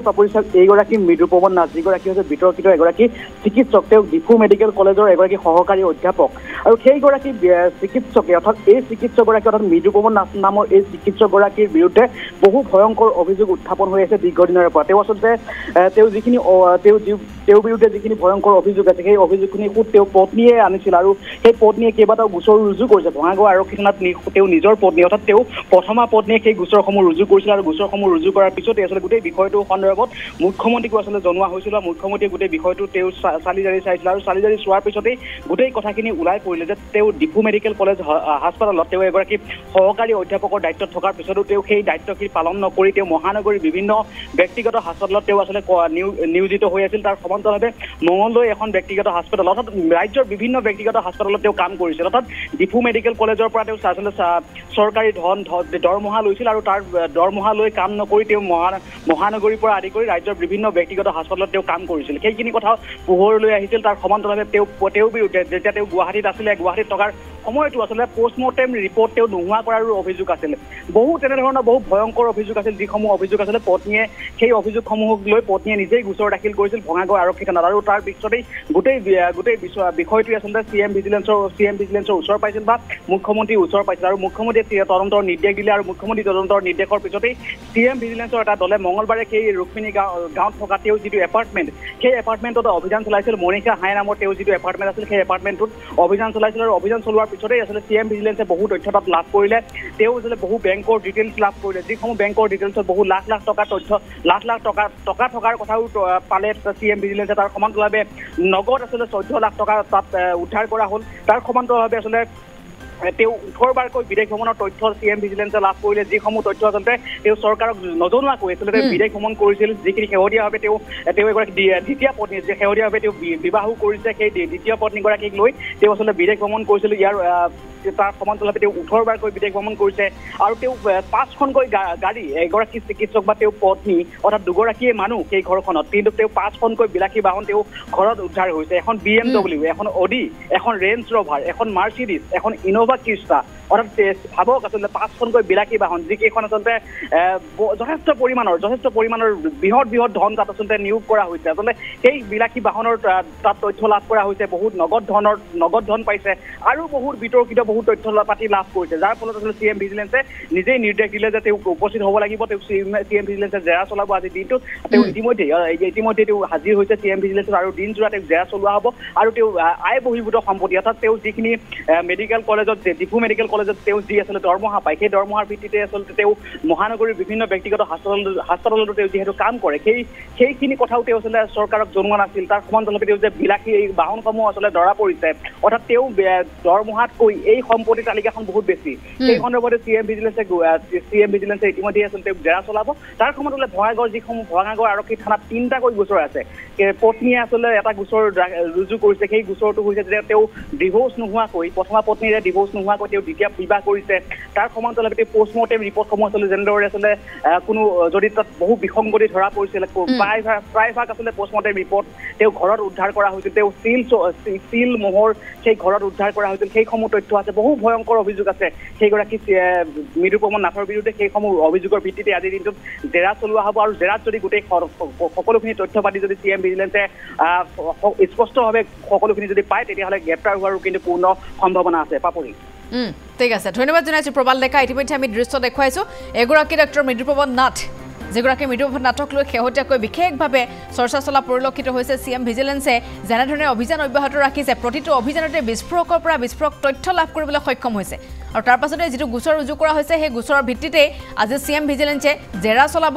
পাপৰিছা এইগৰাকী মৃদুপৱন নাথ যিগৰাকী হৈছে বিতৰ্কিত এগৰাকী চিকিৎসক তেওঁ ডিফু মেডিকেল কলেজৰ এগৰাকী সহকাৰী অধ্যাপক আৰু সেইগৰাকী চিকিৎসকে অৰ্থাৎ এই চিকিৎসকগৰাকী অৰ্থাৎ মৃদুপৱন নাথ নামৰ এই চিকিৎসকগৰাকীৰ বিৰুদ্ধে বহু ভয়ংকৰ অভিযোগ উত্থাপন হৈ আছে দীৰ্ঘদিনৰ পৰা তেওঁ আচলতে তেওঁৰ বিৰুদ্ধে যিখিনি ভয়ংকৰ অভিযোগ আছে সেই অভিযোগখিনি তেওঁ পত্নীয়ে আনিছিল আৰু সেই পত্নীয়ে কেইবাটাও গোচৰ ৰুজু কৰিছে ভঙাগড় আৰক্ষী থানাত তেওঁ নিজৰ পত্নী অৰ্থাৎ তেওঁ প্ৰথমা পত্নীয়ে সেই গোচৰসমূহ ৰুজু কৰিছিল আৰু গোচৰসমূহ ৰুজু কৰাৰ পিছতে আচলতে গোটেই বিষয়টো সন্দৰ্ভত মুখ্যমন্ত্ৰীকো আচলতে জনোৱা হৈছিল বা মুখ্যমন্ত্ৰীয়ে গোটেই বিষয়টো তেওঁ চালিজাৰি চাইছিল আৰু চালিজাৰি চোৱাৰ পিছতেই গোটেই কথাখিনি ওলাই পৰিলে যে তেওঁ ডিফু মেডিকেল কলেজ হাস্পাতালত তেওঁ এগৰাকী সহকাৰী অধ্যাপকৰ দায়িত্বত থকাৰ পিছতো তেওঁ সেই দায়িত্বখিনি পালন নকৰি তেওঁ মহানগৰীৰ বিভিন্ন ব্যক্তিগত হাস্পাতালত তেওঁ আচলতে নিয়োজিত হৈ আছিল তাৰ সমান্তৰালভাৱে মঙলদৈ এখন ব্যক্তিগত হাস্পাতাল অৰ্থাৎ ৰাজ্যৰ বিভিন্ন ব্যক্তিগত হাস্পাতালত তেওঁ কাম কৰিছিল অৰ্থাৎ ডিফু মেডিকেল কলেজৰ পৰা তেওঁ আচলতে চৰকাৰী দৰমহা লৈছিল আৰু তাৰ দৰমহা লৈ কাম নকৰি তেওঁ মহানগৰীৰ পৰা আদি কৰি ৰাজ্যৰ বিভিন্ন ব্যক্তিগত হাস্পাতালত তেওঁ কাম কৰিছিল সেইখিনি কথা পোহৰলৈ আহিছিল তাৰ সমান্তৰালভাৱে তেওঁৰ বিৰুদ্ধে যেতিয়া তেওঁ গুৱাহাটীত আছিলে গুৱাহাটীত থকাৰ সময়তো আচলতে পষ্টমৰ্টেম ৰিপৰ্ট তেওঁ নোহোৱা কৰাৰো অভিযোগ আছিল বহু তেনেধৰণৰ বহু ভয়ংকৰ অভিযোগ আছিল যিসমূহ অভিযোগ আছিলে পত্নীয়ে সেই অভিযোগসমূহক লৈ পত্নীয়ে নিজেই গোচৰ দাখিল কৰিছিল ভঙাগড় আৰক্ষী থানাত আৰু তাৰ পিছতেই গোটেই বিষয়টোৱে আচলতে চিএম ভিজিলেন্সৰ ওচৰ পাইছিল বা মুখ্যমন্ত্ৰীৰ ওচৰ পাইছিল আৰু মুখ্যমন্ত্ৰীয়ে তদন্তৰ নিৰ্দেশ দিলে আৰু মুখ্যমন্ত্ৰী তদন্তৰ নিৰ্দেশৰ পিছতেই চিএম ভিজিলেন্সৰ এটা দলে মঙলবাৰে সেই ৰুক্মিণী গাঁৱত থকা তেওঁ যিটো এপাৰ্টমেণ্ট সেই এপাৰ্টমেণ্টত অভিযান চলাইছিল মনিষা হাই নামৰ তেওঁ যিটো এপাৰ্টমেণ্ট আছিল সেই এপাৰ্টমেণ্টটোত অভিযান চলাইছিল আৰু অভিযান চলোৱাৰ পিছতেই আচলতে চিএম ভিজিলেন্সে বহু তথ্য তাত লাভ কৰিলে তেওঁ আচলতে বহু বেংকৰ ডিটেইলছ লাভ কৰিলে যিসমূহ বেংকৰ ডিটেইলছত বহু লাখ টকাৰ তথ্য লাখ টকা থকাৰ কথাও পালে চিএম ভিজিলেন্সে তাৰ সমান্তৰালভাৱে নগদ আচলতে 14 লাখ টকা তাত উদ্ধাৰ কৰা হ'ল তাৰ সমান্তৰালভাৱে আচলতে তেওঁ 18বাৰকৈ বিদেশ ভ্ৰমণৰ তথ্য চিএম ভিজিলেন্সে লাভ কৰিলে যিসমূহ তথ্য আচলতে তেওঁ চৰকাৰক নজনোৱাকৈ আচলতে বিদেশ ভ্ৰমণ কৰিছিল যিখিনি শেহতীয়াভাৱে তেওঁ এগৰাকী দ্বিতীয় পত্নী যে শেহতীয়াভাৱে তেওঁ বিবাহো কৰিছে সেই দ্বিতীয় পত্নীগৰাকীক লৈ তেওঁ আচলতে বিদেশ ভ্ৰমণ কৰিছিল ইয়াৰ তাৰ সমান্তৰালভাৱে তেওঁ 18বাৰকৈ বিদেশ ভ্ৰমণ কৰিছে আৰু তেওঁ 5খনকৈ গাড়ী এগৰাকী চিকিৎসক বা তেওঁ পত্নী অৰ্থাৎ দুগৰাকীয়ে মানুহ সেই ঘৰখনত কিন্তু তেওঁ 5খনকৈ বিলাসী বাহন তেওঁ ঘৰত উদ্ধাৰ হৈছে এখন BMW এখন অডি এখন ৰেঞ্জ ৰভাৰ এখন মাৰ্চিডিজ এখন ইনোভা ক্ৰিষ্টা অৰ্থাৎ ভাবক আচলতে 5খনকৈ বিলাসী বাহন যিকেইখন আচলতে যথেষ্ট পৰিমাণৰ বৃহৎ ধন তাত আচলতে নিয়োগ কৰা হৈছে আচলতে সেই বিলাসী বাহনৰ তাত তথ্য লাভ কৰা হৈছে বহুত নগদ ধন পাইছে আৰু বহুত বিতৰ্কিত বহুত তথ্য পাতি লাভ কৰিছে যাৰ ফলত আচলতে চিএম ভিজিলেন্সে নিজেই নিৰ্দেশ দিলে যে তেওঁ উপস্থিত হ'ব লাগিব তেওঁ চিএম ভিজিলেন্সে জেৰা চলাব আজি দিনটোত তেওঁ ইতিমধ্যে তেওঁ হাজিৰ হৈছে চিএম ভিজিলেন্সত আৰু দিনজোৰা তেওঁ জেৰা চলোৱা হ'ব আৰু তেওঁ আয় বহিৰ্ভূত সম্পত্তি অৰ্থাৎ তেওঁ যিখিনি মেডিকেল কলেজত ডিফু মেডিকেল কলেজত তেওঁ যি আচলতে দৰমহা পায় সেই দৰমহাৰ ভিত্তিতে আচলতে তেওঁ মহানগৰীৰ বিভিন্ন ব্যক্তিগত হাস্পাতালতো তেওঁ যিহেতু কাম কৰে সেইখিনি কথাও তেওঁ আচলতে চৰকাৰক জনোৱা নাছিল তাৰ সমান্তৰালভাৱে তেওঁ যে বিলাসী এই বাহনসমূহ আচলতে ধৰা পৰিছে অৰ্থাৎ তেওঁ দৰমহাতকৈ এই সম্পত্তিৰ তালিকাখন বহুত বেছি সেই সন্দৰ্ভতে চিএম ভিজিলেন্সে ইতিমধ্যে আচলতে জেৰা চলাব তাৰ সময়ত ভঙাগড় আৰক্ষী থানাত 3টাকৈ গোচৰ আছে পত্নীয়ে আচলতে এটা গোচৰ ৰুজু কৰিছে সেই গোচৰটো হৈছে যে তেওঁ ডিভোৰ্চ নোহোৱাকৈ প্ৰথমা পত্নীৰে ডিভোৰ্চ নোহোৱাকৈ তেওঁ দ্বিতীয় বিবাহ কৰিছে তাৰ সমান্তৰালভাৱে পষ্টমৰ্টেম ৰিপৰ্টসমূহ আচলতে যেনেদৰে আচলতে কোনো যদি তাত বহু বিসংগতি ধৰা পৰিছিল প্ৰায়ভাগ আচলতে পষ্টমৰ্টেম ৰিপৰ্ট তেওঁ ঘৰত উদ্ধাৰ কৰা হৈছিল তেওঁ চিল মোহৰ সেই ঘৰত উদ্ধাৰ কৰা হৈছিল সেইসমূহ তথ্য আছে বহু ভয়ংকৰ অভিযোগ আছে সেইগৰাকী মৃদুপৱন নাথৰ বিৰুদ্ধে সেইসমূহ অভিযোগৰ ভিত্তিতে আজিৰ দিনটোত জেৰা চলোৱা হ'ব আৰু জেৰাত যদি গোটেই সকলোখিনি তথ্য পাতি যদি চিএম ভিজিলেন্সে স্পষ্টভাৱে সকলোখিনি যদি পায় তেতিয়াহ'লে গ্ৰেপ্তাৰ হোৱাৰো কিন্তু পূৰ্ণ সম্ভাৱনা আছে পাপৰি ঠিক আছে ধন্যবাদ জনাইছোঁ প্ৰবাল ডেকা ইতিমধ্যে আমি দৃশ্য দেখুৱাইছোঁ এগৰাকী ডক্টৰ মৃদুপৱন নাথ যিগৰাকী মৃদুপৱন নাথক লৈ শেহতীয়াকৈ বিশেষভাৱে চৰ্চা চলা পৰিলক্ষিত হৈছে চিএম ভিজিলেন্সে যেনেধৰণে অভিযান অব্যাহত ৰাখিছে প্ৰতিটো অভিযানতে বিস্ফোৰকৰ পৰা বিস্ফোৰক তথ্য লাভ কৰিবলৈ সক্ষম হৈছে আৰু তাৰ পাছতে যিটো গোচৰ ৰুজু কৰা হৈছে সেই গোচৰৰ ভিত্তিতে আজি চিএম ভিজিলেন্সে জেৰা চলাব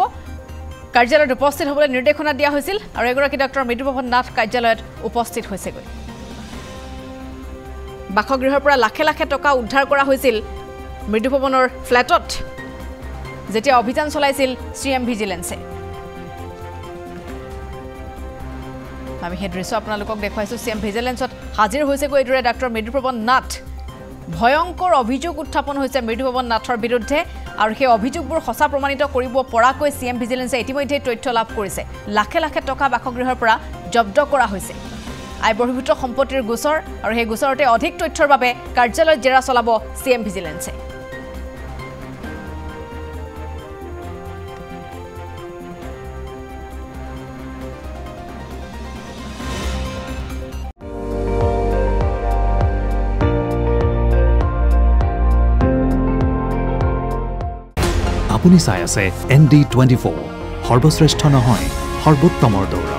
কাৰ্যালয়ত উপস্থিত হ'বলৈ নিৰ্দেশনা দিয়া হৈছিল আৰু এগৰাকী ডক্টৰ মৃদুপৱন নাথ কাৰ্যালয়ত উপস্থিত হৈছেগৈ বাসগৃহৰ পৰা লাখে লাখে টকা উদ্ধাৰ কৰা হৈছিল মৃদুপৱনৰ ফ্লেটত যেতিয়া অভিযান চলাইছিল চিএম ভিজিলেন্সে আমি সেই দৃশ্য আপোনালোকক দেখুৱাইছোঁ চিএম ভিজিলেন্সত হাজিৰ হৈছেগৈ এইদৰে ডক্টৰ মৃদুপৱন নাথ ভয়ংকৰ অভিযোগ উত্থাপন হৈছে মৃদুপৱন নাথৰ বিৰুদ্ধে আৰু সেই অভিযোগবোৰ সঁচা প্ৰমাণিত কৰিব পৰাকৈ চিএম ভিজিলেন্সে ইতিমধ্যে তথ্য লাভ কৰিছে লাখে লাখে টকা বাসগৃহৰ পৰা জব্দ কৰা হৈছে আয় বহিৰ্ভূত সম্পত্তিৰ গোচৰ আৰু সেই গোচৰতে অধিক তথ্যৰ বাবে কাৰ্যালয়ত জেৰা চলাব চিএম ভিজিলেন্সে আপুনি চাই আছে ND24 সৰ্বশ্ৰেষ্ঠ নহয় সৰ্বোত্তমৰ দৌৰ